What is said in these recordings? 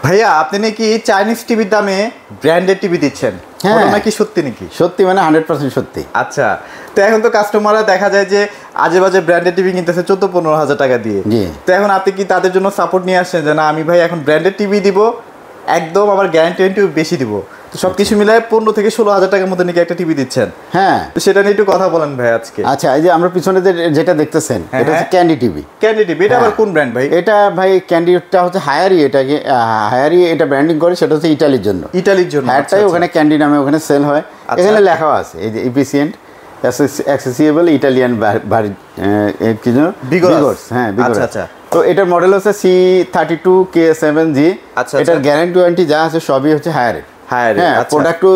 ভাইয়া আপনি নাকি চাইনিজ টিভির দামে ব্র্যান্ডেড টিভি দিচ্ছেন, ওটা নাকি সত্যি নাকি? সত্যি মানে 100% সত্যি। আচ্ছা, তো এখন তো কাস্টমাররা দেখা যায় যে আজে বাজে ব্র্যান্ডেড টিভি কিনতেছে 14-15 হাজার টাকা দিয়ে। তো এখন আপনি কি তাদের জন্য সাপোর্ট নিয়ে আসছেন যে না আমি ভাই এখন ব্র্যান্ডেড টিভি দিব, একদম আবার গ্যারান্টি বেশি দিব, তো সবকিছু মিলায় 15 থেকে 16 হাজার টাকার মধ্যে নাকি একটা টিভি দিচ্ছেন? হ্যাঁ, তো সেটা নিয়ে একটু কথা বলেন ভাই আজকে। আচ্ছা, এই যে আমরা পিছনে যেটা দেখতেছেন এটা হচ্ছে ক্যান্ডি টিভি। ক্যান্ডি টিভি এটা আবার কোন ব্র্যান্ড ভাই? এটা ভাই ক্যান্ডিটা হচ্ছে হায়ারি, এটাকে হায়ারি এটা ব্র্যান্ডিং করে, সেটা হচ্ছে ইটালির জন্য। ইটালির জন্য হায়ারটাই ওখানে ক্যান্ডি নামে ওখানে সেল হয়। এখানে লেখা আছে এই যে এফিসিয়েন্ট অ্যাক্সেসিবল ইটালিয়ান বিগোর্স। হ্যাঁ, বিগোর্স। আচ্ছা, তো এটার মডেল হচ্ছে C32K7G। এটার গ্যারান্টি ওয়ারেন্টি যা আছে সবই হচ্ছে হায়ারের। হ্যাঁ, প্রোডাক্টও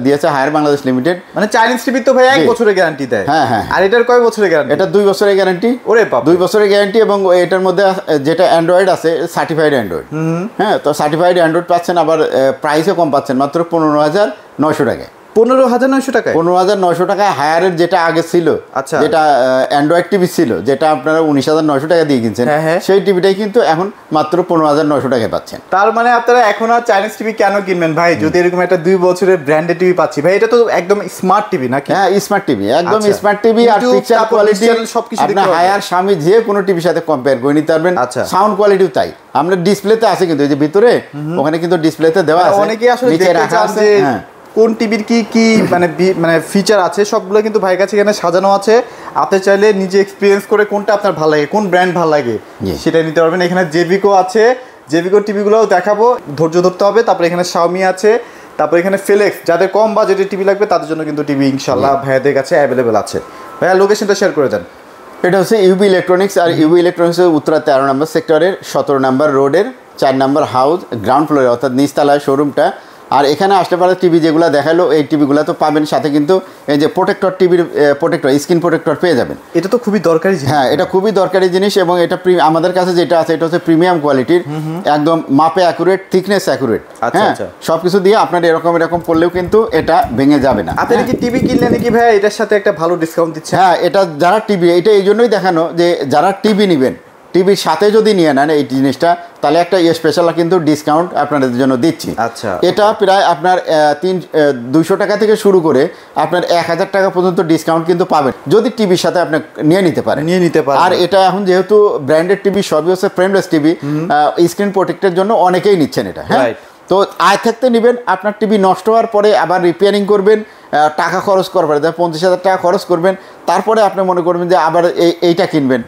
দিয়েছে হায়ার বাংলাদেশ লিমিটেড। মানে চাইনিজ টিভি তো ভাই 1 বছরের গ্যারান্টি দেয়। হ্যাঁ হ্যাঁ। আর এটার কয় বছরের গ্যারান্টি? এটা 2 বছরের গ্যারান্টি। ওরে বাপ, 2 বছরের গ্যারান্টি। এবং এটার মধ্যে যেটা অ্যান্ড্রয়েড আছে সার্টিফাইড অ্যান্ড্রয়েড। হ্যাঁ, তো সার্টিফাইড অ্যান্ড্রয়েড পাচ্ছেন, আবার প্রাইসও কম পাচ্ছেন, মাত্র 15,900 টাকায়। 15,900 টাকায়? 15,900 টাকায় হায়ারের যেটা আগে ছিল, যেটা অ্যান্ড্রয়েড টিভি ছিল, যেটা আপনারা 19,900 টাকা দিয়ে কিনছেন, সেই টিভিটাই কিন্তু এখন মাত্র 15,900 টাকায় পাচ্ছেন। তার মানে আপনারা এখন আর চাইনিজ টিভি কেন কিনবেন ভাই, যদি এরকম একটা 2 বছরের ব্র্যান্ডেড টিভি পাচ্ছি? ভাই এটা তো একদম স্মার্ট টিভি নাকি? হ্যাঁ, স্মার্ট টিভি, একদম স্মার্ট টিভি। আর পিকচার কোয়ালিটি সবকিছু আপনি হায়ার স্বামী যে কোনো টিভির সাথে কম্পেয়ার করে নিতে পারবেন। সাউন্ড কোয়ালিটিও তাই। আমরা ডিসপ্লেতে আছে কিন্তু এই যে ভিতরে, ওখানে কিন্তু ডিসপ্লেতে দেওয়া আছে, অনেকেই আসলে নিচে রাখা আছে কোন টিভির কি কি মানে ফিচার আছে সবগুলো কিন্তু ভাইয়ের কাছে এখানে সাজানো আছে। আপনি চাইলে নিজে এক্সপিরিয়েন্স করে কোনটা আপনার ভালো লাগে, কোন ব্র্যান্ড ভালো লাগে সেটা নিতে পারবেন। এখানে জেভিকো আছে, জেভিকো টিভিগুলোও দেখাবো, ধৈর্য ধরতে হবে। তারপরে এখানে শাওমি আছে, তারপরে এখানে ফিলিপস, যাদের কম বাজেটের টিভি লাগবে তাদের জন্য কিন্তু টিভি ইনশাল্লাহ ভাইয়াদের কাছে অ্যাভেলেবেল আছে। ভাইয়া লোকেশনটা শেয়ার করে দেন। এটা হচ্ছে ইউবি ইলেকট্রনিক্স। আর ইউবি ইলেকট্রনিক্সের উত্তরা 13 নম্বর সেক্টরের 17 নম্বর রোডের 4 নম্বর হাউস, গ্রাউন্ড ফ্লোরে, অর্থাৎ নিচতলায় শোরুমটা। আর এখানে আসতে পারে টিভি যেগুলো দেখালো, এই টিভিগুলো তো পাবেন, সাথে কিন্তু এই যে প্রোটেক্টর, টিভির প্রোটেক্টর, স্ক্রিন প্রোটেক্টর পেয়ে যাবেন। এটা তো খুবই দরকারি জিনিস। হ্যাঁ, এটা খুবই দরকারি জিনিস। এবং এটা আমাদের কাছে যেটা আছে এটা হচ্ছে প্রিমিয়াম কোয়ালিটির, একদম মাপে অ্যাকুরেট, থিকনেস অ্যাকুরেট। হ্যাঁ, সব কিছু দিয়ে আপনার এরকম করলেও কিন্তু এটা ভেঙে যাবে না। আপনি কি টিভি কিনলে নাকি ভাই এটার সাথে একটা ভালো ডিসকাউন্ট দিচ্ছে? হ্যাঁ, এটা যারা টিভি, এটা এই জন্যই দেখানো যে যারা টিভি নেবেন, টিভির সাথে যদি নিয়ে নেন এই জিনিসটা, তাহলে একটা স্পেশাল কিন্তু ডিসকাউন্ট আপনাদের জন্য দিচ্ছি। আচ্ছা, এটা প্রায় আপনার 200 টাকা থেকে শুরু করে আপনার 1000 টাকা পর্যন্ত ডিসকাউন্ট কিন্তু পাবেন যদি টিভির সাথে আপনি নিয়ে নিতে পারেন। আর এটা এখন যেহেতু ব্র্যান্ডেড টিভি সবই হচ্ছে ফ্রেমলেস টিভি, স্ক্রিন প্রোটেক্টের জন্য অনেকেই নিচ্ছেন এটা। হ্যাঁ, তো আয় থাকতে নেবেন। আপনার টিভি নষ্ট হওয়ার পরে আবার রিপেয়ারিং করবেন, টাকা খরচ করবেন, 50,000 টাকা খরচ করবেন, তারপরে আপনি মনে করবেন যে আবার এইটা কিনবেন,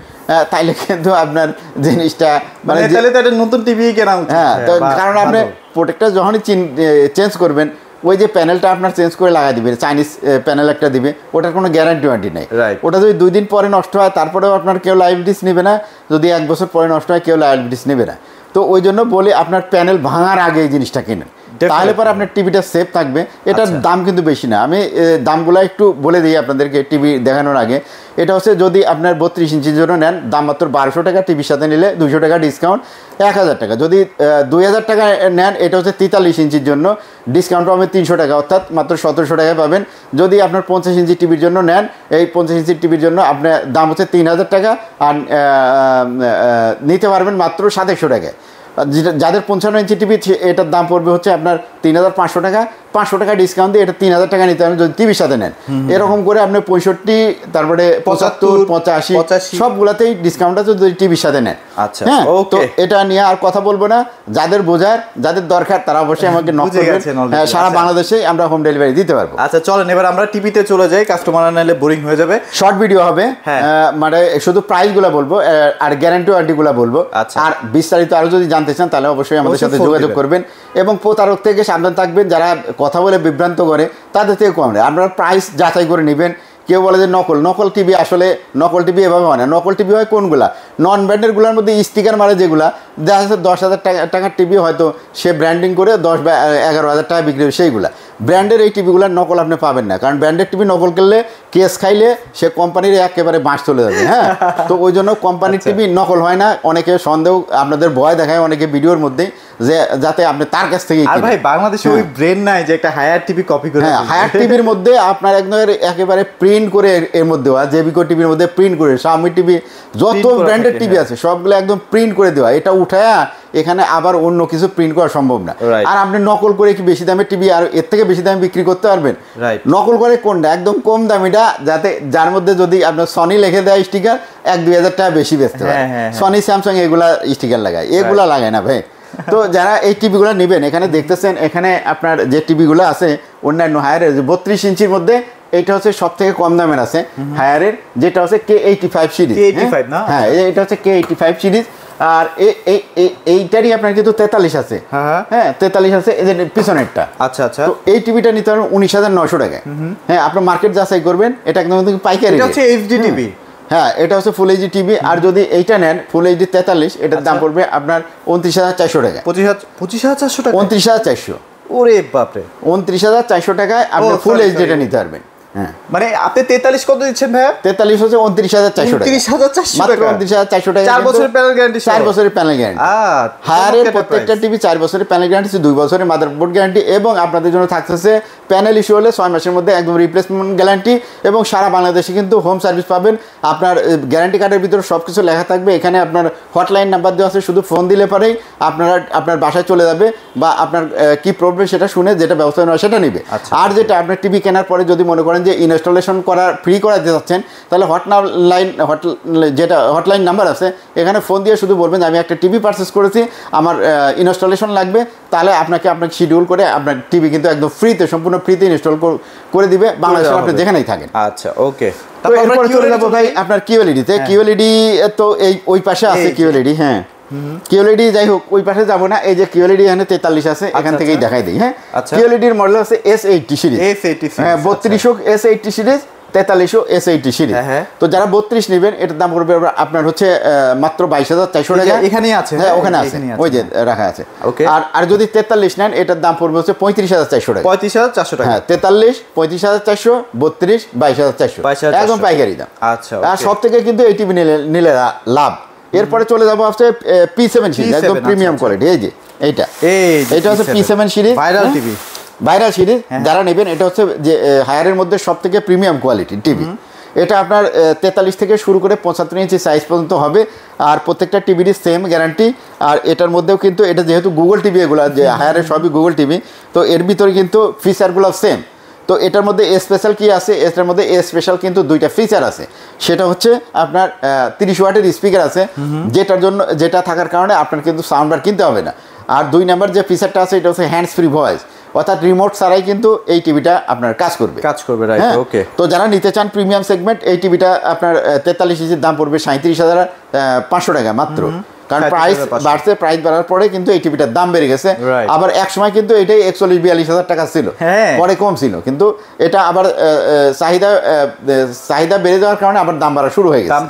তাইলে কিন্তু আপনার জিনিসটা মানে তাহলে তো একটা নতুন টিভি কেনা উচিত। হ্যাঁ, তো কারণ আপনি প্রোটেক্টর যখনই চেঞ্জ করবেন, ওই যে প্যানেলটা আপনার চেঞ্জ করে লাগাই দিবেন, চাইনিজ প্যানেল একটা দিবে, ওটার কোনো গ্যারান্টি ওয়ারেন্টি নেই। ওটা যদি 2 দিন পরে নষ্ট হয় তারপরেও আপনার কেউ লায়াবিলিটিস নেবে না, যদি 1 বছর পরে নষ্ট হয় কেউ লায়াবিলিটিস নেবে না। তো ওই জন্য বলি আপনার প্যানেল ভাঙার আগে এই জিনিসটা কিনেন, তাহলে পরে আপনার টিভিটা সেফ থাকবে। এটার দাম কিন্তু বেশি না, আমি দামগুলো একটু বলে দিই আপনাদেরকে টিভি দেখানোর আগে। এটা হচ্ছে যদি আপনার 32 ইঞ্চির জন্য নেন, দাম মাত্র 1200 টাকা, টিভির সাথে নিলে 200 টাকা ডিসকাউন্ট, 1000 টাকা। যদি 2000 টাকা নেন, এটা হচ্ছে 43 ইঞ্চির জন্য, ডিসকাউন্ট পাবেন 300 টাকা, অর্থাৎ মাত্র 1700 টাকায় পাবেন। যদি আপনার 50 ইঞ্চি টিভির জন্য নেন, এই 50 ইঞ্চি টিভির জন্য আপনার দাম হচ্ছে 3000 টাকা, আর নিতে পারবেন মাত্র 2700 টাকায়। যাদের 55 ইঞ্চি টিভি এটার দাম পড়বে হচ্ছে আপনার 3500 টাকা, 500 টাকা ডিসকাউন্ট দিয়ে এটা 3000 টাকা নিতে পারবেন যদি টিভির সাথে নেন। এরকম করে আপনি 65, তারপরে 75, 85 সবগুলাতেই ডিসকাউন্ট আছে যদি টিভির সাথে নেন। আচ্ছা, হ্যাঁ, তো এটা নিয়ে আর কথা বলবো না। যাদের বোঝার, যাদের দরকার তারা অবশ্যই আমাকে নক করবেন। সারা বাংলাদেশে আমরা হোম ডেলিভারি দিতে পারবো। আচ্ছা, চলেন এবার আমরা টিভিতে চলে যাই, কাস্টমার নাইলে বোরিং হয়ে যাবে। শর্ট ভিডিও হবে, মানে শুধু প্রাইসগুলো বলবো আর গ্যারান্টি ওয়ারেন্টিগুলো বলবো। আর বিস্তারিত আরো যদি জানতে চান তাহলে অবশ্যই আমাদের সাথে যোগাযোগ করবেন। এবং প্রতারক থেকে সাবধান থাকবেন, যারা কথা বলে বিভ্রান্ত করে তাদের থেকে কম নেই। আপনারা প্রাইস যাচাই করে নেবেন। কেউ বলে যে নকল টিভি, আসলে নকল টিভি এভাবে হয় না। নকল টিভি হয় কোনগুলা, নন ব্র্যান্ডেরগুলোর মধ্যে স্টিকার মারে যেগুলা, দেখা যাচ্ছে 10,000 টাকার টিভি হয়তো সে ব্র্যান্ডিং করে 10 বা 11,000 টাকা বিক্রি হয়, সেইগুলা। ব্র্যান্ডের এই টিভিগুলোর নকল আপনি পাবেন না, কারণ ব্র্যান্ডের টিভি নকল করলে কেস খাইলে সে কোম্পানির একেবারে বাঁশ চলে যাবে। হ্যাঁ, তো ওই জন্য কোম্পানির টিভি নকল হয় না। অনেকে সন্দেহ, আপনাদের ভয় দেখায় অনেকে ভিডিওর মধ্যে, যে যাতে আপনি তার কাছ থেকে। আর ভাই বাংলাদেশে ওই ব্রেন নাই যে একটা হায়ার টিভি কপি করে। হ্যাঁ, হায়ার টিভির মধ্যে আপনার একেবারে প্রিন্ট করে এর মধ্যে জেভিকো টিভির মধ্যে প্রিন্ট করে, শাওমি টিভি, যত ব্র্যান্ডেড টিভি আছে সবগুলো একদম প্রিন্ট করে দেওয়া। এটা উঠায়া এখানে আবার অন্য কিছু প্রিন্ট করা সম্ভব না। আর আপনি নকল করে কি বেশি দামে টিভি আর এর থেকে বেশি দামে বিক্রি করতে পারবেন? নকল করে কোনটা একদম কম দামিটা, যাতে যার মধ্যে যদি আপনার সনি লিখে দেয় স্টিকার 1-2 হাজার টাকা বেশি বেচতে পারে। সনি স্যামসাং এগুলা স্টিকার লাগায়, এগুলা লাগায় না ভাই। তো যারা এই টিভিগুলো নেবেন, এখানে দেখতেছেন এখানে আপনার যে টিভিগুলো আছে অন্যান্য হায়ারের 32 ইঞ্চির মধ্যে এইটা হচ্ছে সব থেকে কম দামের আছে হায়ারের, যেটা হচ্ছে K85 সিরিজ। হ্যাঁ, এটা হচ্ছে K85 সিরিজ। আর এইটারই আপনার কিন্তু 43 আছে। হ্যাঁ 43 আছে, এই যে পিছনেরটা। আচ্ছা আচ্ছা। তো এই টিভিটা নিতে পারবেন 19,900 টাকায়। হ্যাঁ, আপনি মার্কেট যাচাই করবেন, এটা একদম পাইকারি। এটা হচ্ছে এইচডি টিভি। হ্যাঁ, এটা হচ্ছে ফুল এইচডি টিভি। আর যদি এইটা নেন ফুল এইচডি 43, এটার দাম পড়বে আপনার 29,400 টাকা। 25,400 টাকা? 29,400। ওরে বাপরে, 29,400 টাকায় আপনি ফুল এইচডিটা নিতে পারবেন। হ্যাঁ, মানে আপনি 43 কত দিচ্ছেন ভাইয়া? 43 হচ্ছে 29,400 টাকা। 29,400 টাকা, 29,400 টাকা। 4 বছরের প্যানেল গ্যারান্টি। 4 বছরের প্যানেল গ্যারান্টি। হায়ারের প্রত্যেকটা টিভি 4 বছরের প্যানেল গ্যারান্টি, 2 বছরের মাদারবোর্ড গ্যারান্টি, এবং আপনাদের জন্য থাকতেছে প্যানেল ইস্যু হলে 6 মাসের মধ্যে একদম রিপ্লেসমেন্ট গ্যারান্টি, এবং সারা বাংলাদেশে কিন্তু হোম সার্ভিস পাবেন। আপনার গ্যারান্টি কার্ডের ভিতরে সব কিছু লেখা থাকবে। এখানে আপনার হটলাইন নাম্বার দেওয়া আছে, শুধু ফোন দিলে পরেই আপনার বাসায় চলে যাবে, বা আপনার কি প্রবলেম সেটা শুনে যেটা ব্যবস্থা নেওয়া সেটা নেবে। আর যেটা আপনার টিভি কেনার পরে যদি মনে করেন যে ইনস্টলেশন ফ্রি করাতে যাচ্ছেন, তাহলে হটলাইন নাম্বার আছে, এখানে ফোন দিয়ে শুধু বলবেন যে আমি একটা টিভি পারচেস করেছি, আমার ইনস্টলেশন লাগবে, তাহলে আপনাকে শিডিউল করে আপনার টিভি কিন্তু একদম ফ্রিতে, সম্পূর্ণ ফ্রিতে ইনস্টল করে দিবে, বাংলাদেশে আপনি যেখানেই থাকেন। আচ্ছা, ওকে। তারপর চলে যাবো ভাই আপনার কিউএলইডিতে। কিউএলইডি তো এই ওই পাশে আছে কিউএলইডি। হ্যাঁ, কিউএলইডি যাই হোক, ওই পাশে যাবো না। এই যে কিউএলইডি এখানে 43 আছে, এখান থেকেই দেখাই দিই। হ্যাঁ, কিউএলইডির মডেল আছে S80 সিরিজ। হ্যাঁ, 32 S80 সিরিজ, 43 S80 সিরিজ। তো যারা 32 নেবেন, এটার দাম পড়বে আপনার হচ্ছে মাত্র 22,400 টাকা। এখানেই আছে। হ্যাঁ, ওখানে আছে, ওই যে রাখা আছে। আর যদি 43 নেন, এটার দাম পড়বে হচ্ছে 35,400 টাকা। 35,400 টাকা। হ্যাঁ, 43 35,400, 32 22,400, একদম পাইকারি দাম। আচ্ছা। আর সব থেকে কিন্তু এই টিভি নিলে লাভ। এরপরে চলে যাবো হচ্ছে P7 সিরিজ, একদম প্রিমিয়াম কোয়ালিটি। এই যে এইটা হচ্ছে P7 series, viral TV. Viral series যারা নেবেন, এটা হচ্ছে যে হায়ারের মধ্যে সব থেকে প্রিমিয়াম কোয়ালিটি টিভি। এটা আপনার 43 থেকে শুরু করে 75 ইঞ্চি সাইজ পর্যন্ত হবে। আর প্রত্যেকটা টিভিরই সেম গ্যারান্টি। আর এটার মধ্যেও কিন্তু এটা যেহেতু গুগল টিভি, এগুলো যে হায়ারের সবই গুগল টিভি, তো এর ভিতরে কিন্তু ফিচারগুলো সেম। তো এটার মধ্যে স্পেশাল কি আছে, এটার মধ্যে স্পেশাল কিন্তু 2টা ফিচার আছে। সেটা হচ্ছে আপনার 30 ওয়াটের স্পিকার আছে, যেটা থাকার কারণে আপনার কিন্তু সাউন্ড বার কিনতে হবে না। আর 2 নাম্বার যে ফিচারটা আছে, এটা হচ্ছে হ্যান্ডস ফ্রি ভয়েস, অর্থাৎ রিমোট ছাড়াই কিন্তু এই টিভিটা আপনার কাজ করবে। রাইট, ওকে। তো যারা নিতে চান প্রিমিয়াম সেগমেন্ট, এই টিভিটা আপনার 43 ইঞ্চির দাম পড়বে 37,500 টাকা মাত্র। কারণ প্রাইস বাড়ছে, প্রাইস বাড়ার পরে কিন্তু এই টিভিটার দাম বেড়ে গেছে। আবার এক সময় কিন্তু এটাই 41-42 টাকা ছিল, পরে কম ছিল, কিন্তু এটা আবার চাহিদা বেড়ে যাওয়ার কারণে আবার দাম বাড়া শুরু হয়ে গেছে।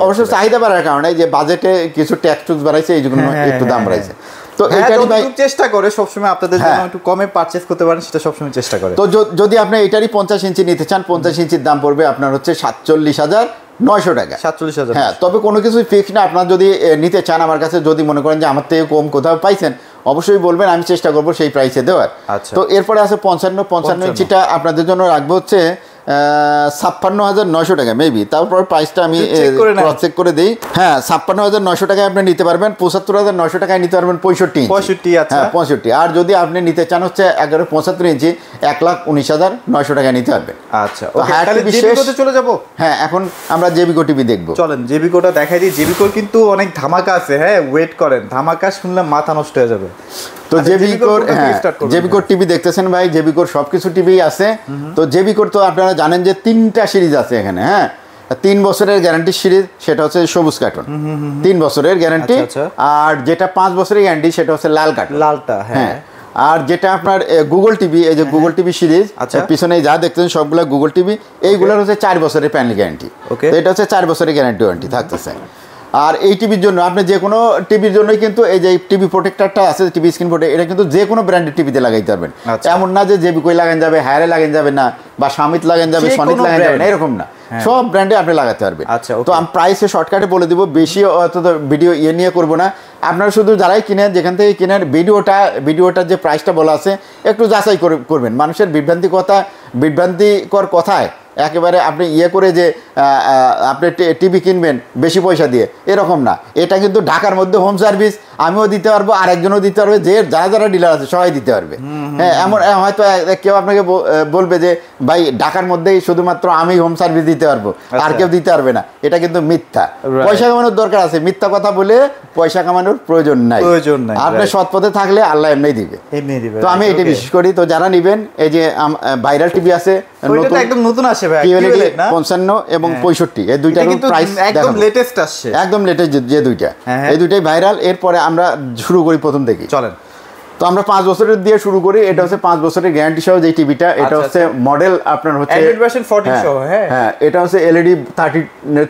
অবশ্য চাহিদা বাড়ার কারণে যে বাজেটে কিছু ট্যাক্স বাড়াইছে, এই জন্য একটু দাম বাড়াইছে। তো এটারই ভাই চেষ্টা করে সবসময় আপনাদের জন্য একটু কমে পারচেজ করতে পারেন, সেটা সবসময় চেষ্টা করে। তো যদি আপনি এটারই 50 ইঞ্চি নিতে চান, 50 ইঞ্চির দাম পড়বে আপনার হচ্ছে 47,900 টাকা। 47,000। হ্যাঁ, তবে কোনো কিছুই ফিক্স না। আপনার যদি নিতে চান আমার কাছে, যদি মনে করেন যে আমার থেকে কম কোথাও পাইছেন, অবশ্যই বলবেন, আমি চেষ্টা করবো সেই প্রাইসে দেওয়ার। তো এরপরে আছে 55 ইঞ্চিটা আপনাদের জন্য রাখবো হচ্ছে 56,900 টাকা মেবি। তারপর প্রাইসটা আমি ক্রস চেক করে দিই। হ্যাঁ, 56,900 টাকায় আপনি নিতে পারবেন। 75,900 টাকায় নিতে পারবেন 65 ইঞ্চি। হ্যাঁ, 65। আর যদি আপনি নিতে চান হচ্ছে 75 ইঞ্চি, 1,19,900 টাকায় নিতে পারবেন। আচ্ছা, তাহলে জেবিকোতে চলে যাব। হ্যাঁ, এখন আমরা জেবিকো টিভি দেখবো। চলেন জেবিকোটা দেখাই দিই। জেবিকোর কিন্তু অনেক ধামাকা আছে। হ্যাঁ, ওয়েট করেন, ধামাকা শুনলে মাথা নষ্ট হয়ে যাবে। তো জেবিকোর টিভি দেখতেছেন ভাই, জেবিকোর সবকিছু টিভি আছে। তো জেবিকোর তো আপনারা জানেন যে 3টা সিরিজ আছে এখানে। হ্যাঁ, 3 বছরের গ্যারান্টি সিরিজ, সেটা হচ্ছে সবুজ কার্টন, 3 বছরের গ্যারান্টি। আর যেটা 5 বছরের গ্যারান্টি, সেটা হচ্ছে লাল কার্টন, লালটা। হ্যাঁ, আর যেটা আপনার গুগল টিভি, এই যে গুগল টিভি সিরিজ, পিছনে যা দেখতেছেন সবগুলো গুগল টিভি, এইগুলোর হচ্ছে 4 বছরের প্যানেল গ্যারান্টি। এটা হচ্ছে 4 বছরের গ্যারান্টি ওয়ারেন্টি থাকতেছে। আর এই টিভির জন্য আপনি যে কোনো টিভির জন্যই কিন্তু এই যে টিভি প্রোটেক্টরটা আছে, টিভি স্ক্রিন প্রোটেক্টর, এটা কিন্তু যে কোনো ব্র্যান্ডের টিভিতে লাগাইতে পারবেন। এমন না যে জেবিকোই লাগান যাবে, হায়ারে লাগান যাবে না, বা সামিত লাগান যাবে, সনিত লাগান যাবে না, এরকম না। সব ব্র্যান্ডে আপনি লাগাতে পারবেন। তো আমি প্রাইসে শর্টকাটে বলে দিব, বেশি অত ভিডিও নিয়ে করবো না। আপনারা শুধু যারাই কিনেন, যেখান থেকে কিনেন, ভিডিওটার যে প্রাইসটা বলা আছে একটু যাচাই করবেন। মানুষের বিভ্রান্তিকর কথায় একেবারে আপনি ইয়ে করে যে আপনি টিভি কিনবেন বেশি পয়সা দিয়ে, এরকম না। এটা কিন্তু ঢাকার মধ্যে হোম সার্ভিস আমিও দিতে পারবো, আরেকজনও দিতে পারবে, যে যারা যারা ডিলার আছে সবাই দিতে পারবে। হ্যাঁ, এমন হয়তো কেউ আপনাকে বলবে যে ভাই ঢাকার মধ্যেই শুধুমাত্র আমি হোম সার্ভিস দিতে পারবো, আর কেউ দিতে পারবে না। এটা কিন্তু মিথ্যা। পয়সা কামানোর দরকার আছে, মিথ্যা কথা বলে পয়সা কামানোর প্রয়োজন নাই। আপনি সৎ পথে থাকলে আল্লাহ এমনি দিবে। তো আমি এটা বিশেষ করি। তো যারা নিবেন, এই যে ভাইরাল টিভি আছে একদম নতুন আসে ভাই, 55 এবং 65, এই দুইটার প্রাইস একদম লেটেস্ট আসছে, একদম লেটেস্ট যে দুইটা, এই দুইটাই ভাইরাল। এরপরে আমরা শুরু করি প্রথম থেকে, চলেন। তো আমরা 5 বছরের দিয়ে শুরু করি। এটা হচ্ছে 5 বছরের গ্যারান্টি সহ যে টিভিটা, এটা হচ্ছে মডেল আপনার হচ্ছে Android version 14 সহ। হ্যাঁ, এটা হচ্ছে LED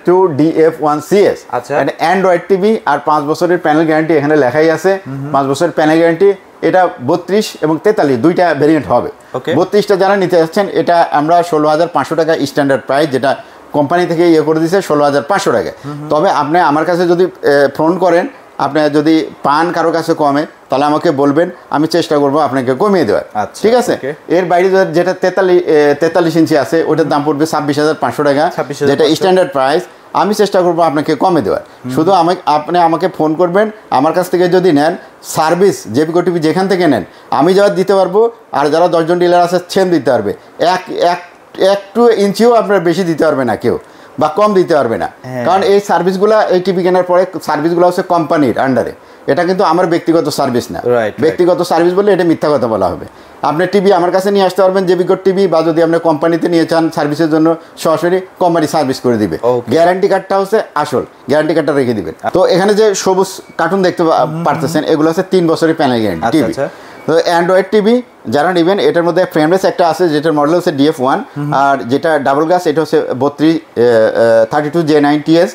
32DF1CS, আচ্ছা, এটা অ্যান্ড্রয়েড টিভি। আর 5 বছরের প্যানেল গ্যারান্টি এখানে লেখাই আছে। 5 বছরের প্যানেল গ্যারান্টি। এটা 32 এবং 43 দুইটা ভেরিয়েন্ট হবে। 32টা যারা নিতে যাচ্ছেন, এটা আমরা 16,500 টাকা স্ট্যান্ডার্ড প্রাইস, যেটা কোম্পানি থেকে ইয়ে করে দিয়েছে 16,500 টাকা। তবে আপনি আমার কাছে যদি ফোন করেন, আপনি যদি পান কারো কাছে কমে, তাহলে আমাকে বলবেন, আমি চেষ্টা করবো আপনাকে কমিয়ে দেওয়ার। ঠিক আছে। এর বাইরে যেটা 43 ইঞ্চি আছে, ওটার দাম পড়বে 26,500 টাকা, যেটা স্ট্যান্ডার্ড প্রাইস। আমি চেষ্টা করবো আপনাকে কমে দেওয়ার। শুধু আপনি আমাকে ফোন করবেন, আমার কাছ থেকে যদি নেন, সার্ভিস জেবিকো টিভি যেখান থেকে নেন আমি যারা দিতে পারবো, আর যারা 10 জন ডিলার আছে সেম দিতে পারবে। একটু ইঞ্চিও আপনার বেশি দিতে পারবে না কেউ, বা কম দিতে পারবে না। কারণ এই সার্ভিসগুলো, এই টিভি কেনার পরে সার্ভিসগুলো হচ্ছে কোম্পানির আন্ডারে, এটা কিন্তু আমার ব্যক্তিগত সার্ভিস না। ব্যক্তিগত সার্ভিস বললে এটা মিথ্যা কথা বলা হবে। আপনি টিভি আমার কাছে নিয়ে আসতে পারবেন, জেবিকো টিভি, বা যদি আপনি কোম্পানিতে নিয়ে চান সার্ভিসের জন্য, সরাসরি কোম্পানি সার্ভিস করে দিবে। গ্যারান্টি কার্ডটা হচ্ছে আসল, গ্যারান্টি কার্ডটা রেখে দিবেন। তো এখানে যে সবুজ কার্টুন দেখতে পারতেছেন, এগুলো হচ্ছে 3 বছরের প্যানেল গ্যারান্টি টিভি। তো অ্যান্ড্রয়েড টিভি যারা নেবেন, এটার মধ্যে ফ্রেমলেস একটা আছে, যেটার মডেল হচ্ছে DF1, আর যেটা ডাবল গ্লাস এটা হচ্ছে 32J9TS।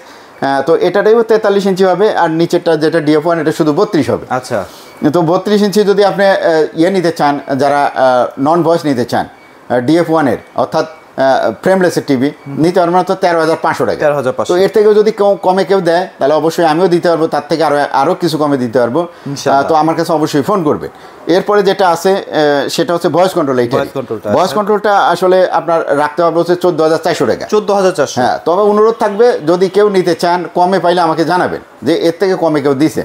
তো এটাটাই 43 ইঞ্চি হবে, আর নিচেরটা যেটা DF1 এটা শুধু 32 হবে। আচ্ছা। তো 32 ইঞ্চি যদি আপনি নিতে চান, যারা নন ভয়েস নিতে চান DF1-এর, অর্থাৎ ফ্রেমলেসের টিভি নিতে পারবেন তো 13,500 টাকা। তো এর থেকেও যদি কমে কেউ দেয়, তাহলে অবশ্যই আমিও দিতে পারবো, তার থেকে আরও কিছু কমে দিতে পারবো। তো আমার কাছে অবশ্যই ফোন করবে। এরপরে যেটা আছে সেটা হচ্ছে ভয়েস কন্ট্রোল। এইটা ভয়েস কন্ট্রোলটা আসলে আপনার রাখতে হবে হচ্ছে 14,400 টাকা। 14,400। হ্যাঁ, তবে অনুরোধ থাকবে, যদি কেউ নিতে চান কমে পাইলে আমাকে জানাবেন যে এর থেকে কমে কেউ দিছে।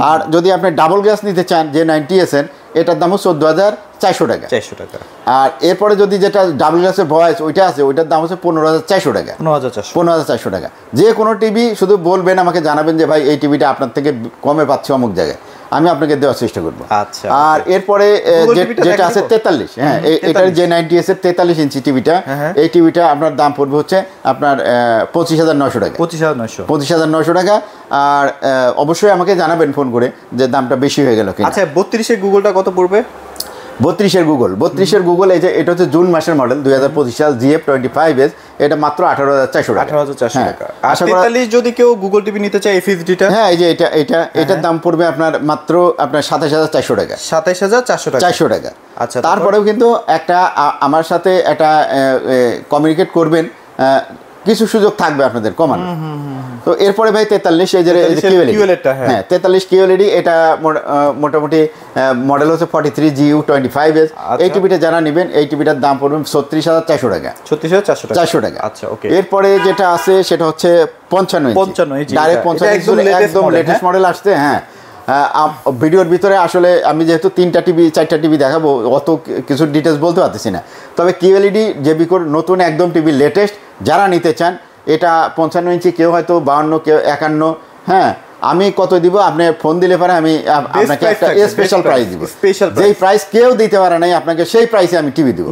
আর যদি আপনি ডাবল গ্লাস নিতে চান, যে 90S এর, এটার দাম 14,400 টাকা। আর এরপরে যদি যেটা ডাবল গ্লাসের ভয়েস ওইটা আছে, ওইটার দাম হচ্ছে 15,400 টাকা। 15,400 টাকা। যে কোনো টিভি শুধু বলবেন, আমাকে জানাবেন যে ভাই এই টিভিটা আপনার থেকে কমে পাচ্ছে অমুক জায়গায়, আমি আপনাকে দেওয়ার চেষ্টা করবো। আর এরপরে যেটা আছে 43, হ্যাঁ, এটার যে 90S এর 43 ইঞ্চি টিভিটা, এই টিভিটা আপনার দাম পড়বে হচ্ছে আপনার 25,900 টাকা। 25,900 টাকা। আর অবশ্যই আমাকে জানাবেন ফোন করে যে দামটা বেশি হয়ে গেল কিনা। আচ্ছা, 32-এর গুগলটা কত পড়বে? 32-এর গুগল, এই যে এটা হচ্ছে জুন মাসের মডেল, 2025 সাল GF25S, এটা মাত্র 18,400 টাকা। 18,400 টাকা। আর 43 যদি কেউ গুগল টিভি নিতে চায় FHD-টা, হ্যাঁ, এই যে এটার দাম পড়বে আপনার মাত্র আপনার 27,400 টাকা। 27,400 টাকা। আচ্ছা, তারপরেও কিন্তু একটা আমার সাথে একটা কমিউনিকেট করবেন, কিছু সুযোগ থাকবে আপনাদের কমানো। তো এরপরে ভাই 43, এই যে হ্যাঁ 43 QLED, এটা মোটামুটি মডেল হচ্ছে 43GU25S। এই টিভিটা যারা নেবেন, এই টিভিটার দাম পড়বে 36,400 টাকা। 36,400 টাকা। আচ্ছা, ওকে। এরপরে যেটা আছে সেটা হচ্ছে 55 ইঞ্চি, ডাইরেক্ট 55 একদম লেটেস্ট মডেল আসছে। হ্যাঁ, ভিডিওর ভিতরে আসলে আমি যেহেতু 3টা টিভি 4টা টিভি দেখাবো, অত কিছু ডিটেলস বলতে পারতেছি না। তবে QLED জেবিকোর নতুন একদম টিভি, লেটেস্ট, যারা নিতে চান, এটা 55 ইঞ্চি, কেউ হয়তো 52, কেউ 51। হ্যাঁ, আমি কত দিব, আপনি ফোন দিলে পারে আমি আপনাকে একটা স্পেশাল প্রাইস দিব। যেই প্রাইস কেউ দিতে পারে নাই, আপনাকে সেই প্রাইসে আমি টিভি দিব।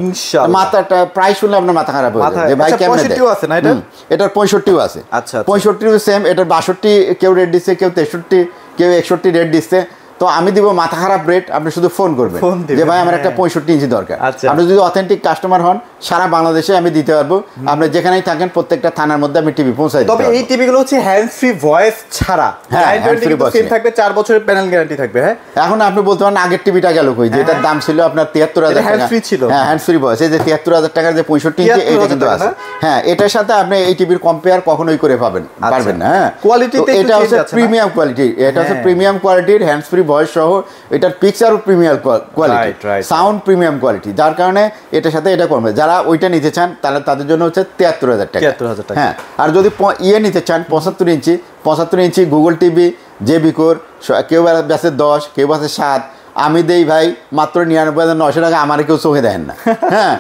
মাথাটা প্রাইস শুনলে আপনার মাথা খারাপ হয়ে যাবে যে ভাই কেমনে দেয়। এটার 65 আছে। আচ্ছা, 65 সেম। এটার 62 কেউ রেট দিচ্ছে, কেউ 63, কেউ 61 রেট দিচ্ছে। তো আমি দিব মাথা খারাপ রেট, আপনি শুধু ফোন করবেন যে ভাই আমার একটা 65 ইঞ্চি দরকার। আপনি যদি অথেন্টিক কাস্টমার হন, সারা বাংলাদেশে আমি দিতে পারবো। আপনি যেখানেই থাকেন, প্রত্যেকটা থানার মধ্যে আমি টিভি পৌঁছাই দিতে পারবো। তবে এই টিভিগুলো হচ্ছে হ্যান্ডস ফ্রি ভয়েস ছাড়া, সেম থাকবে, 4 বছরের প্যানেল গ্যারান্টি থাকবে। হ্যাঁ, এখন আপনি বলতে পারেন আগের টিভিটা গেল কই, যেটার দাম ছিল আপনার 73,000 টাকা, হ্যান্ডস ফ্রি ছিল। হ্যাঁ, হ্যান্ডস ফ্রি ভয়েস, এই যে 73,000 টাকার যে 65 ইঞ্চি, এটা কিন্তু আছে। হ্যাঁ, এটার সাথে আপনি এই টিভির কম্পেয়ার কখনোই করে পারবেন না। হ্যাঁ, কোয়ালিটিতে এটা হচ্ছে প্রিমিয়াম কোয়ালিটি, এটা হচ্ছে প্রিমিয়াম কোয়ালিটির হ্যান্ডস ফ্রি ভয়েস সহ, এটার picture premium quality, sound premium quality, যার কারণে এটার সাথে এটা কমবে। যারা ওইটা নিতে চান তাদের জন্য হচ্ছে 73,000 টাকা। হ্যাঁ, আর যদি নিতে চান 75 ইঞ্চি গুগল টিভি জেবি কোর, কেউ বেচে 10, কেউ বেচে 7, আমি দেই ভাই মাত্র 99,900 টাকা। আমার কেউ চোখে দেখেন না। হ্যাঁ,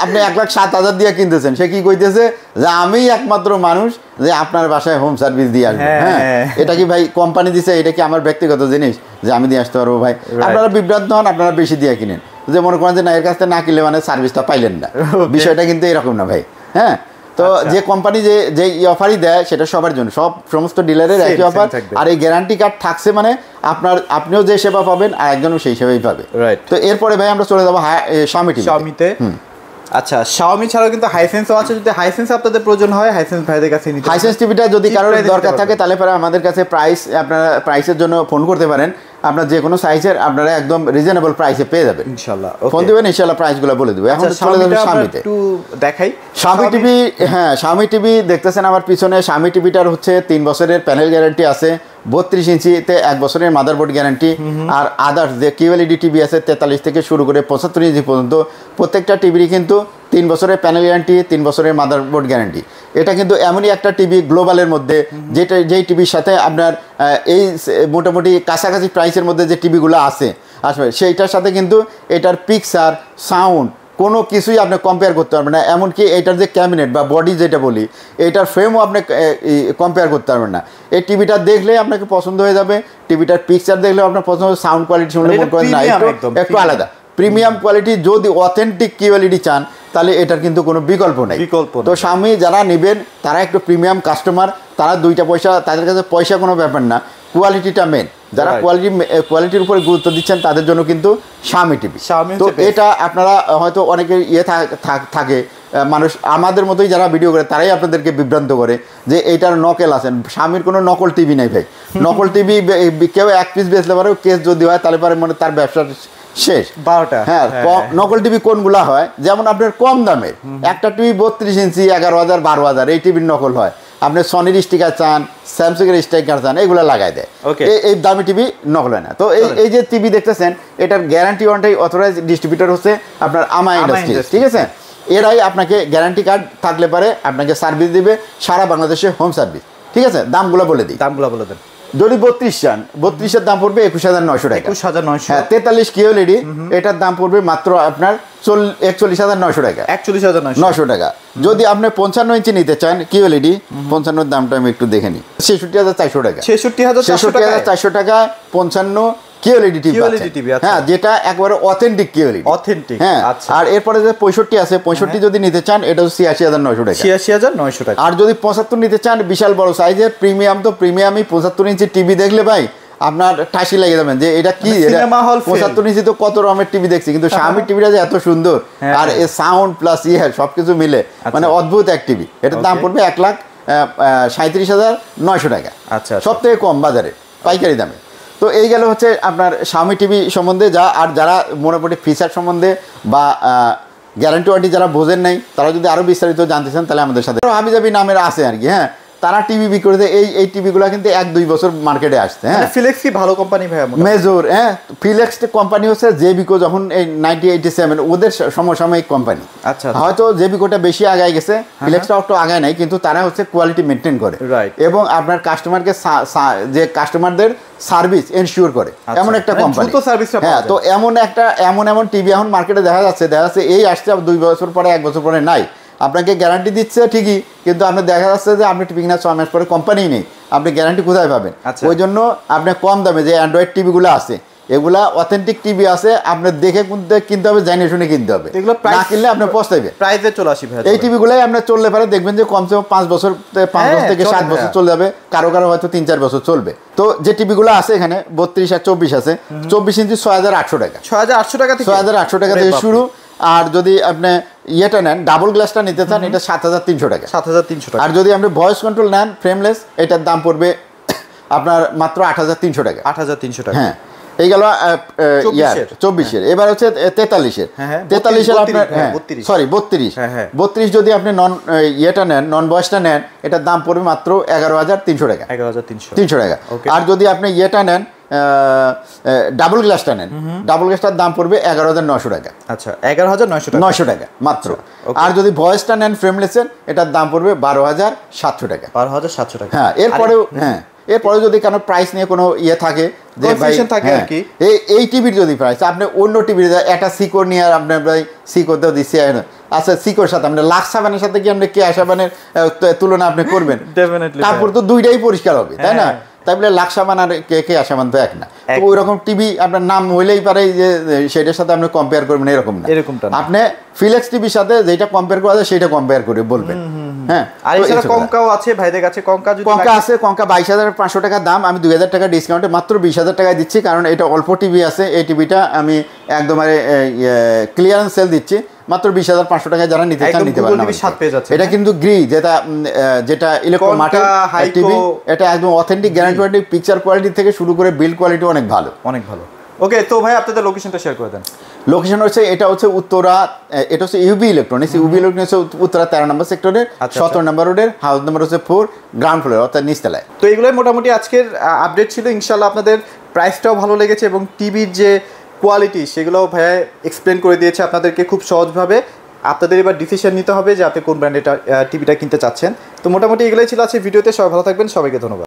আপনি 1,07,000 দিয়ে কিনতেছেন, সে কি কইতেছে যে আমি একমাত্র মানুষ যে আপনার বাসায় হোম সার্ভিস দিয়ে আসবে। হ্যাঁ, এটা কি ভাই কোম্পানি দিছে? এটা কি আমার ব্যক্তিগত জিনিস যে আমি দিয়ে আসতে পারবো? ভাই আপনারা বিভ্রান্ত হন, আপনারা বেশি দিয়ে কিনেন, যে মনে করেন যে না এর কাছ থেকে না কিনলে মানে সার্ভিসটা পাইলেন না। বিষয়টা কিন্তু এরকম না ভাই। হ্যাঁ, তো যে কোম্পানি যে অফারই দেয় সেটা সবার জন্য, সমস্ত ডিলারের একই অফার। আর এই গ্যারান্টি কার্ড থাকছে মানে আপনিও যে সেবা পাবেন আর একজনও সেই সেবাই পাবে। তো এরপরে ভাই আমরা চলে যাবো Xiaomi-তে। আচ্ছা, Xiaomi ছাড়াও কিন্তু হাইসেন্সও আছে। যদি হাইসেন্স আপনাদের প্রয়োজন হয়, হাইসেন্স ভাইদের কাছে নিতে। হাইসেন্স টিভিটা যদি কারোর দরকার থাকে তাহলে পরে আমাদের কাছে আপনারা প্রাইসের জন্য ফোন করতে পারেন। আপনার যে কোনো সাইজের আপনারা একদম রিজনেবল প্রাইসে পেয়ে যাবেন ইনশাআল্লাহ। ফোন দিবেন, ইনশাআল্লাহ প্রাইসগুলো বলে দেব। এখন চলে যাবে Xiaomi-তে। একটু দেখাই Xiaomi টিভি। হ্যাঁ, Xiaomi টিভি দেখতেছেন আমার পিছনে। Xiaomi টিভিটার হচ্ছে 3 বছরের প্যানেল গ্যারান্টি আছে, 32 ইঞ্চিতে 1 বছরের মাদারবোর্ড গ্যারান্টি। আর আদার্স যে QLED টিভি আছে 43 থেকে শুরু করে 75 ইঞ্চি পর্যন্ত প্রত্যেকটা টিভিরই কিন্তু 3 বছরের প্যানেল গ্যারান্টি, 3 বছরের মাদারবোর্ড গ্যারান্টি। এটা কিন্তু এমনই একটা টিভি গ্লোবালের মধ্যে যেই টিভির সাথে আপনার এই মোটামুটি কাছাকাছি প্রাইসের মধ্যে যে টিভিগুলো আছে আসলে সেইটার সাথে কিন্তু এটার পিকচার, সাউন্ড কোনো কিছুই আপনি কম্পেয়ার করতে পারবেন না। এমনকি এটার যে ক্যাবিনেট বা বডি যেটা বলি, এটার ফ্রেমও আপনি কম্পেয়ার করতে পারবেন না। এই টিভিটা দেখলে আপনাকে পছন্দ হয়ে যাবে, টিভিটার পিকচার দেখলেও আপনার পছন্দ হবে, সাউন্ড কোয়ালিটি শুনলে মনে করেন না একটু আলাদা প্রিমিয়াম কোয়ালিটি। যদি অথেন্টিক QLED চান তাহলে এটার কিন্তু কোনো বিকল্প নেই। তো Xiaomi যারা নেবেন তারা একটু প্রিমিয়াম কাস্টমার, তারা দুইটা পয়সা, তাদের কাছে পয়সা কোনো ব্যাপার না, কোয়ালিটিটা মেন। যারা কোয়ালিটির উপরে গুরুত্ব দিচ্ছেন তাদের জন্য কিন্তু Xiaomi টিভি। তো এটা আপনারা হয়তো অনেকের থাকে মানুষ আমাদের মতোই যারা ভিডিও করে তারাই আপনাদেরকে বিভ্রান্ত করে যে এইটার নকল আছেন। Xiaomi-র কোনো নকল টিভি নেই ভাই। নকল টিভি কেউ 1 পিস বেচতে পারে, কেস যদি হয় তাহলে পারে মানে তার ব্যবসার শেষ 12টা। হ্যাঁ, নকল টিভি কোনগুলা হয়, যেমন আপনার কম দামের একটা টিভি 32 ইঞ্চি 11,000 12,000 এই টিভির নকল হয়। আপনি Sony-র স্টিকার চান, Samsung-এর স্টিকার চান, এগুলো লাগাই দেয়। এই দামি টিভি নকল হয় না। তো এই যে টিভি দেখতেছেন এটার গ্যারান্টি ওয়ারেন্টি অথরাইজ ডিস্ট্রিবিউটর হচ্ছে আপনার আমা ইন্ডাস্ট্রি। ঠিক আছে, এরাই আপনাকে গ্যারান্টি কার্ড থাকলে পারে আপনাকে সার্ভিস দিবে সারা বাংলাদেশে, হোম সার্ভিস। ঠিক আছে, দামগুলো বলে দিই। দামগুলো বলে দেন। যদি 32 চান, 32-এর দাম পড়বে 21,900 টাকা। 21,900। হ্যাঁ, 43 QLED এটার দাম পড়বে মাত্র আপনার 41,900 টাকা। 41,900 টাকা। যদি আপনি 55 ইঞ্চি নিতে চান QLED, 55 দামটা আমি একটু দেখে নিই, 66,400 টাকা। 66,400 টাকা 55 QLED টিভি। হ্যাঁ, যেটা একবারে অথেন্টিক QLED। হ্যাঁ, আর এরপরে যে 65 আছে, 65 যদি নিতে চান এটা হচ্ছে 86,900 টাকা। 86,900 টাকা। আর যদি 75 নিতে চান বিশাল বড় সাইজের প্রিমিয়াম, তো প্রিমিয়ামই 75 ইঞ্চি টিভি দেখলে ভাই আপনার ঠাসি লেগে যাবেন যে এটা কি, 75 ইঞ্চি তো কত রকমের টিভি দেখছি, কিন্তু Xiaomi টিভিটা যে এত সুন্দর আর এর সাউন্ড প্লাস সবকিছু মিলে মানে অদ্ভুত এক টিভি। এটার দাম পড়বে 1,37,900 টাকা। আচ্ছা, সব থেকে কম বাজারে পাইকারি দামে। তো এই গেল হচ্ছে আপনার Xiaomi টিভি সম্বন্ধে যা। আর যারা মোটামুটি ফিচার সম্বন্ধে বা গ্যারান্টি ওয়ারেন্টি যারা বোঝেন নাই, তারা যদি আরও বিস্তারিত জানতে চান তাহলে আমাদের সাথে হাবিজাবি নামের আছে আর কি। হ্যাঁ, তারা টিভি বিক্রি করতে এই টিভিগুলো কিন্তু 1-2 বছর মার্কেটে আসছে। হ্যাঁ, ফিলেক্স কি ভালো কোম্পানি ভাই? মেজর। হ্যাঁ, ফিলেক্স কোম্পানি হচ্ছে জেবিকো যখন এই 1987 ওদের সমসাময়িক কোম্পানি। আচ্ছা, হয়তো জেবিকোটা বেশি আগায় গেছে, ফিলেক্সটা একটু আগায় নাই, কিন্তু তারা হচ্ছে কোয়ালিটি মেনটেন করে এবং আপনার কাস্টমারকে যে কাস্টমারদের সার্ভিস এনশিওর করে এমন একটা কোম্পানি। হ্যাঁ, তো এমন টিভি এখন মার্কেটে দেখা যাচ্ছে এই আসছে 2 বছর পরে 1 বছর পরে নাই। আপনাকে গ্যারান্টি দিচ্ছে ঠিকই, কিন্তু আপনার দেখা যাচ্ছে যে আপনি টিভি কিনার 6 মাস পরে কোম্পানি নেই, আপনি গ্যারান্টি কোথায় পাবেন? ওই জন্য আপনি কম দামে যে অ্যান্ড্রয়েড টিভিগুলো আছে, এগুলা অথেন্টিক টিভি আছে, আপনার দেখে কিনতে হবে, জানিয়ে শুনে কিনতে হবে। না কিনলে আপনি পস্তাইবে। প্রাইসে চলে আসি ভাই। এই টিভিগুলাই আপনার চললে পারে দেখবেন যে কমসে কম 5 বছর থেকে 7 বছর চলে যাবে, কারো হয়তো 3-4 বছর চলবে। তো যে টিভিগুলো আছে এখানে 32 আর 24 আছে, 24 ইঞ্চি 6,800 টাকা। 6,800 টাকা থেকে শুরু। আর যদি আপনি নেন ডাবল গ্লাসটা নিতে চান, এটা 7,300 টাকা। 7,300 টাকা। আর যদি আপনি ভয়েস কন্ট্রোল নেন ফ্রেমলেস, এটার দাম পড়বে আপনার মাত্র 8,300 টাকা। 8,300 টাকা। হ্যাঁ, এই গেল 24-এর। এবার হচ্ছে 43-এর। 43-এর আপনার 32 যদি আপনি নেন, নন ভয়েসটা নেন, এটার দাম পড়বে মাত্র 11,300 টাকা। 11,300 টাকা। আর যদি আপনি নেন ডাবল গ্লাসটা নেন, ডাবল গ্লাসটার দাম পড়বে 11,900 টাকা। আচ্ছা, 11,900 টাকা মাত্র। আর যদি ভয়েসটা নেন ফ্রেমলেসের, এটার দাম পড়বে 12,700 টাকা। 12,700 টাকা। হ্যাঁ, এরপরে যদি কোনো প্রাইস নিয়ে কোনো ইয়ে থাকে যে ভাই এই টিভির যদি প্রাইস আপনি অন্য টিভির একটা সিকোর নিয়ে আর আপনার ভাই সিকোরতেও দিচ্ছি, আচ্ছা সিকোর সাথে আপনি লাক্স সাবানের সাথে কি আপনি কেয়া সাবানের তুলনা আপনি করবেন? তারপর তো দুইটাই পরিষ্কার হবে, তাই না? তাই বলে লাক্স সাবান আর কেয়া সাবান তো এক না। তো ওই রকম টিভি আপনার নাম হইলেই পারে যে সেটার সাথে আপনি কম্পেয়ার করবেন, এরকম না। আপনি ফিলেক্স টিভির সাথে যেটা কম্পেয়ার করা যায় সেটা কম্পেয়ার করে বলবেন। হ্যাঁ, আর এছাড়া কঙ্কাও আছে ভাইদের কাছে। কঙ্কা আছে, কঙ্কা 22,500 টাকা দাম। আমি 2,000 টাকা ডিসকাউন্টে মাত্র 20,000 টাকায় দিচ্ছি, কারণ এটা অল্প টিভি আছে। এই টিভিটা আমি একদম ক্লিয়ারেন্স সেল দিচ্ছি মাত্র 20,500 টাকায়। যারা নিতে চান নিতে পারেন। এটা কিন্তু গ্রি, যেটা ইলেকট্রোমাটিক টিভি, এটা একদম অথেন্টিক গ্যারান্টি, পিকচার কোয়ালিটি থেকে শুরু করে বিল্ড কোয়ালিটি অনেক ভালো। ওকে, তো ভাই আপনাদের লোকেশনটা শেয়ার করে দেন। লোকেশন হচ্ছে, এটা হচ্ছে উত্তরা, এটা হচ্ছে UB electronics. UB electronics Uttara 13 নম্বর সেক্টরের 17 নম্বর রোডের, হাউস নম্বর হচ্ছে 4, গ্রাউন্ড ফ্লোর অর্থাৎ নিচতলায়। তো এগুলোই মোটামুটি আজকের আপডেট ছিল। ইনশাল্লাহ আপনাদের প্রাইসটাও ভালো লেগেছে এবং টিভির যে কোয়ালিটি সেগুলোও ভাইয়া এক্সপ্লেন করে দিয়েছে আপনাদেরকে খুব সহজভাবে। আপনাদের এবার ডিসিশন নিতে হবে যে আপনি কোন ব্র্যান্ডের টিভিটা কিনতে চাচ্ছেন। তো মোটামুটি এগুলোই ছিল আজকে ভিডিওতে। সবাই ভালো থাকবেন, সবাইকে ধন্যবাদ।